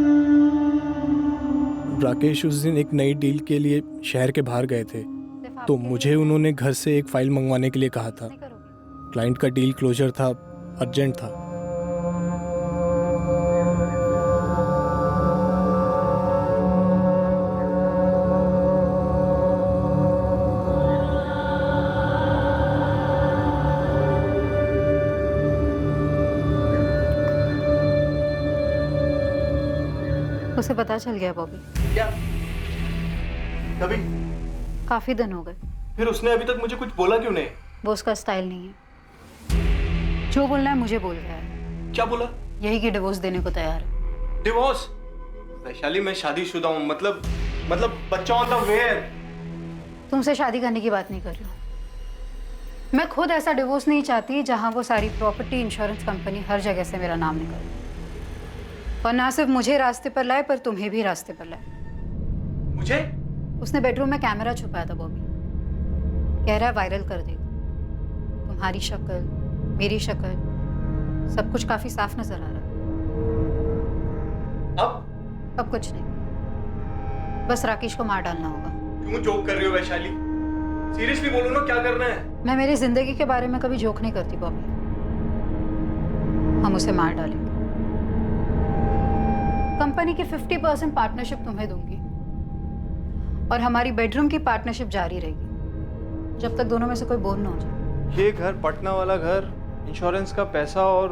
राकेश उस दिन एक नई डील के लिए शहर के बाहर गए थे, तो मुझे उन्होंने घर से एक फाइल मंगवाने के लिए कहा था। क्लाइंट का डील क्लोजर था, अर्जेंट था। उसे पता चल गया बॉबी। क्या? कभी? काफी दिन हो गए। फिर उसने अभी तक मुझे कुछ बोला क्यों नहीं? वो उसका स्टाइल नहीं है। जो बोलना है मुझे बोल गया है। क्या बोला? यही कि डिवोर्स देने को तैयार है। डिवोर्स? वैशाली मैं शादीशुदा हूँ, मतलब बच्चा ऑन द वे है। तुमसे शादी करने की बात नहीं कर रही हूँ। मैं खुद ऐसा डिवोर्स नहीं चाहती जहाँ वो सारी प्रॉपर्टी, इंश्योरेंस कंपनी, हर जगह से मेरा नाम निकाले। और ना सिर्फ मुझे रास्ते पर लाए, पर तुम्हें भी रास्ते पर लाए। मुझे? उसने बेडरूम में कैमरा छुपाया था बॉबी। कह रहा है वायरल कर देगा। तुम्हारी शक्ल, मेरी शक्ल, सब कुछ काफी साफ नजर आ रहा है। अब कुछ नहीं, बस राकेश को मार डालना होगा। क्यों जोक कर रही हो वैशाली? सीरियसली बोलो ना, क्या करना है? मैं मेरी जिंदगी के बारे में कभी जोक नहीं करती बॉबी। हम उसे मार डालेंगे। कंपनी की 50% पार्टनरशिप तुम्हें दूंगी और हमारी बेडरूम की पार्टनरशिप जारी रहेगी जब तक दोनों में से कोई बोर ना हो जाए। ये घर, पटना वाला घर, इंश्योरेंस का पैसा और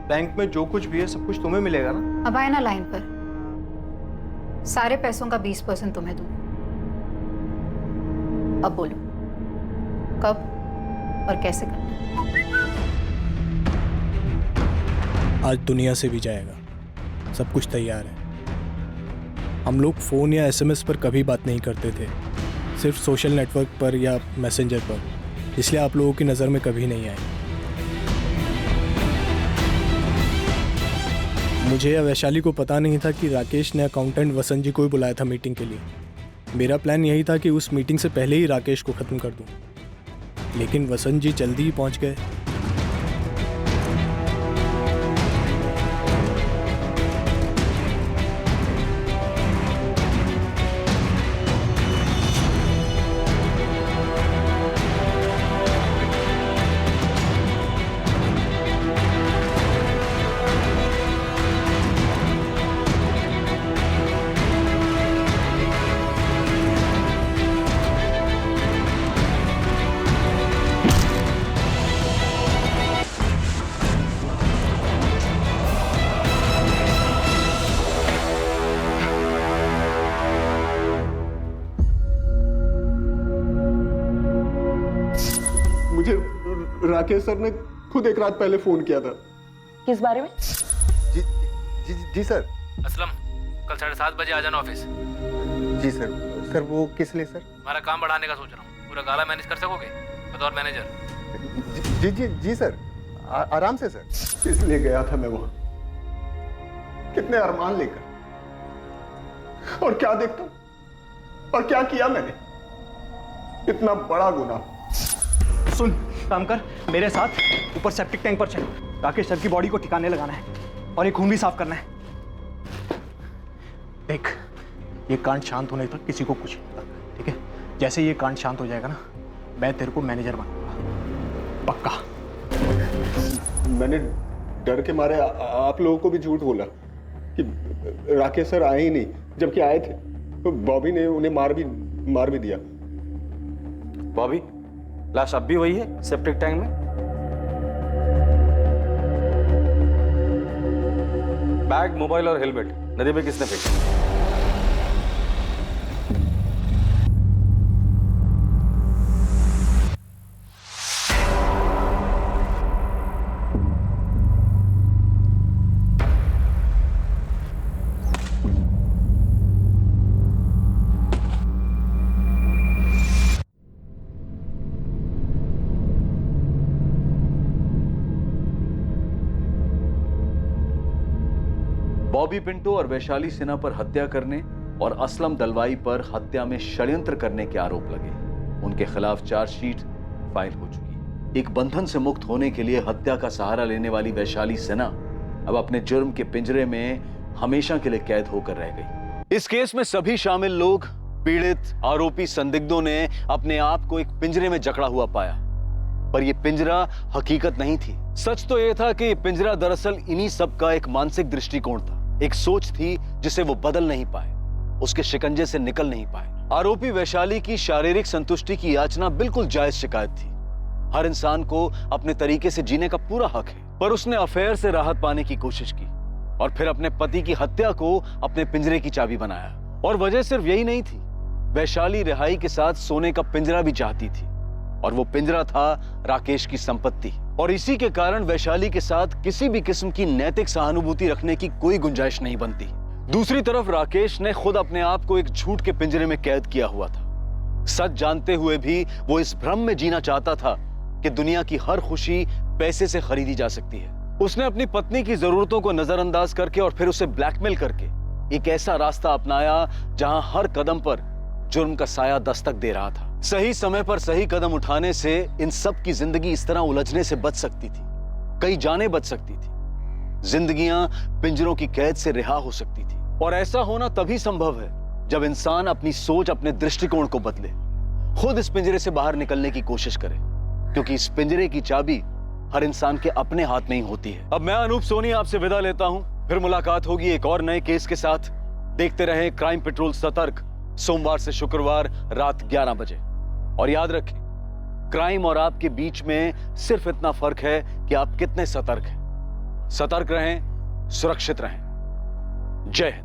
बैंक में जो कुछ भी है सब कुछ तुम्हें मिलेगा ना? अब आए ना लाइन पर। सारे पैसों का 20% तुम्हें दूंगी। अब बोलो कब और कैसे करना? आज दुनिया से भी जाएगा। सब कुछ तैयार है। हम लोग फ़ोन या एसएमएस पर कभी बात नहीं करते थे, सिर्फ सोशल नेटवर्क पर या मैसेंजर पर, इसलिए आप लोगों की नज़र में कभी नहीं आए। मुझे या वैशाली को पता नहीं था कि राकेश ने अकाउंटेंट वसंत जी को ही बुलाया था मीटिंग के लिए। मेरा प्लान यही था कि उस मीटिंग से पहले ही राकेश को ख़त्म कर दूं, लेकिन वसंत जी जल्दी ही पहुंच गए। मुझे राकेश सर ने खुद एक रात पहले फोन किया था। किस बारे में? जी सर। असलम, कल 7:30 बजे आ जाना ऑफिस। जी सर। सर वो किस लिए सर? हमारा काम बढ़ाने का सोच रहा हूँ। पूरा गाला मैनेज कर सकोगे बतौर मैनेजर? जी सर, आराम से सर। इसलिए गया था मैं वहां, कितने अरमान लेकर, और क्या देखता हूं, और क्या किया मैंने, इतना बड़ा गुनाह। सुन, काम कर, मेरे साथ ऊपर सेप्टिक टैंक पर चल। राकेश सर की बॉडी को ठिकाने लगाना है और एक खून भी साफ करना है। देख, ये कांड शांत होने तक किसी को कुछ नहीं पता, ठीक है? जैसे ये कांड शांत हो जाएगा ना, मैं तेरे को मैनेजर बनाऊंगा, पक्का। मैंने डर के मारे आप लोगों को भी झूठ बोला कि राकेश सर आए ही नहीं, जबकि आए थे। तो बॉबी ने उन्हें मार भी दिया। बॉबी, लाश अब भी वही है सेप्टिक टैंक में? बैग, मोबाइल और हेलमेट नदी में किसने फेंका? बॉबी पिंटो और वैशाली सिन्हा पर हत्या करने और असलम दलवाई पर हत्या में षड्यंत्र करने के आरोप लगे। उनके खिलाफ चार्जशीट फाइल हो चुकी। एक बंधन से मुक्त होने के लिए हत्या का सहारा लेने वाली वैशाली सिन्हा अब अपने जुर्म के पिंजरे में हमेशा के लिए कैद होकर रह गई। इस केस में सभी शामिल लोग, पीड़ित, आरोपी, संदिग्धों ने अपने आप को एक पिंजरे में जकड़ा हुआ पाया, पर यह पिंजरा हकीकत नहीं थी। सच तो यह था कि यह पिंजरा दरअसल इन्हीं सब का एक मानसिक दृष्टिकोण था, एक सोच थी जिसे वो बदल नहीं पाए, उसके शिकंजे से निकल नहीं पाए। आरोपी वैशाली की शारीरिक संतुष्टि की याचना बिल्कुल जायज शिकायत थी। हर इंसान को अपने तरीके से जीने का पूरा हक है, पर उसने अफेयर से राहत पाने की कोशिश की और फिर अपने पति की हत्या को अपने पिंजरे की चाबी बनाया। और वजह सिर्फ यही नहीं थी, वैशाली रिहाई के साथ सोने का पिंजरा भी चाहती थी, और वो पिंजरा था राकेश की संपत्ति। और इसी के कारण वैशाली के साथ किसी भी किस्म की नैतिक सहानुभूति रखने की कोई गुंजाइश नहीं बनती। दूसरी तरफ राकेश ने खुद अपने आप को एक झूठ के पिंजरे में कैद किया हुआ था। सच जानते हुए भी वो इस भ्रम में जीना चाहता था कि दुनिया की हर खुशी पैसे से खरीदी जा सकती है। उसने अपनी पत्नी की जरूरतों को नजरअंदाज करके और फिर उसे ब्लैकमेल करके एक ऐसा रास्ता अपनाया जहां हर कदम पर जुर्म का साया दस्तक दे रहा था। सही समय पर सही कदम उठाने से इन सब की जिंदगी इस तरह उलझने से बच सकती थी, कई जानें बच सकती थी, जिंदगियां पिंजरों की कैद से रिहा हो सकती थी। और ऐसा होना तभी संभव है जब इंसान अपनी सोच, अपने दृष्टिकोण को बदले, खुद इस पिंजरे से बाहर निकलने की कोशिश करे, क्योंकि इस पिंजरे की चाबी हर इंसान के अपने हाथ में ही होती है। अब मैं अनूप सोनी आपसे विदा लेता हूं, फिर मुलाकात होगी एक और नए केस के साथ। देखते रहें क्राइम पेट्रोल सतर्क, सोमवार से शुक्रवार रात 11 बजे। और याद रखें, क्राइम और आपके बीच में सिर्फ इतना फर्क है कि आप कितने सतर्क हैं। सतर्क रहें, सुरक्षित रहें। जय हिंद।